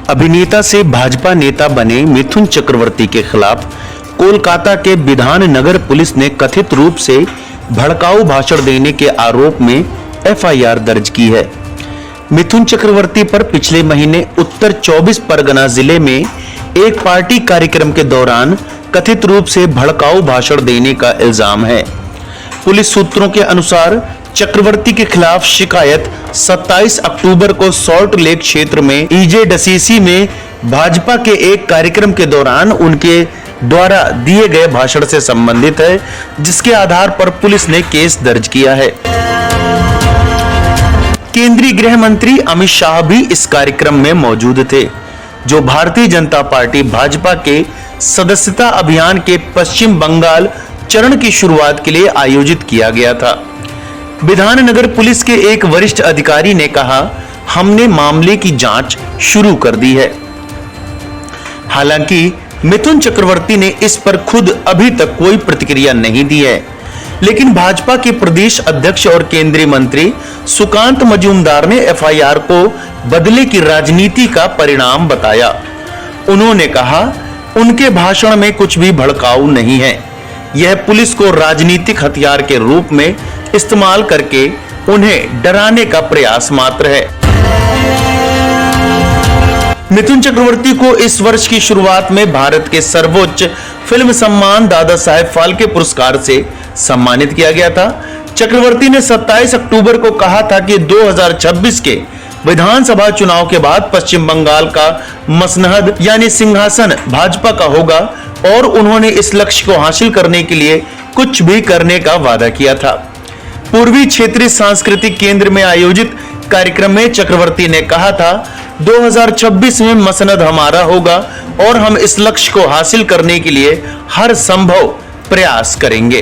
अभिनेता से भाजपा नेता बने मिथुन चक्रवर्ती के खिलाफ कोलकाता के विधान नगर पुलिस ने कथित रूप से भड़काऊ भाषण देने के आरोप में एफआईआर दर्ज की है। मिथुन चक्रवर्ती पर पिछले महीने उत्तर 24 परगना जिले में एक पार्टी कार्यक्रम के दौरान कथित रूप से भड़काऊ भाषण देने का इल्जाम है। पुलिस सूत्रों के अनुसार चक्रवर्ती के खिलाफ शिकायत 27 अक्टूबर को सॉल्ट लेक क्षेत्र में ईजेडसीसी में भाजपा के एक कार्यक्रम के दौरान उनके द्वारा दिए गए भाषण से संबंधित है, जिसके आधार पर पुलिस ने केस दर्ज किया है। केंद्रीय गृह मंत्री अमित शाह भी इस कार्यक्रम में मौजूद थे, जो भारतीय जनता पार्टी भाजपा के सदस्यता अभियान के पश्चिम बंगाल चरण की शुरुआत के लिए आयोजित किया गया था। विधान नगर पुलिस के एक वरिष्ठ अधिकारी ने कहा, हमने मामले की जांच शुरू कर दी है। हालांकि मिथुन चक्रवर्ती ने इस पर खुद अभी तक कोई प्रतिक्रिया नहीं दी है, लेकिन भाजपा के प्रदेश अध्यक्ष और केंद्रीय मंत्री सुकांत मजूमदार ने एफआईआर को बदले की राजनीति का परिणाम बताया। उन्होंने कहा, उनके भाषण में कुछ भी भड़काऊ नहीं है, यह पुलिस को राजनीतिक हथियार के रूप में इस्तेमाल करके उन्हें डराने का प्रयास मात्र है। मिथुन चक्रवर्ती को इस वर्ष की शुरुआत में भारत के सर्वोच्च फिल्म सम्मान दादा साहेब फाल्के पुरस्कार से सम्मानित किया गया था। चक्रवर्ती ने 27 अक्टूबर को कहा था कि 2026 के विधानसभा चुनाव के बाद पश्चिम बंगाल का मसनद यानी सिंहासन भाजपा का होगा और उन्होंने इस लक्ष्य को हासिल करने के लिए कुछ भी करने का वादा किया था। पूर्वी क्षेत्रीय सांस्कृतिक केंद्र में आयोजित कार्यक्रम में चक्रवर्ती ने कहा था, 2026 में मसनद हमारा होगा और हम इस लक्ष्य को हासिल करने के लिए हर संभव प्रयास करेंगे।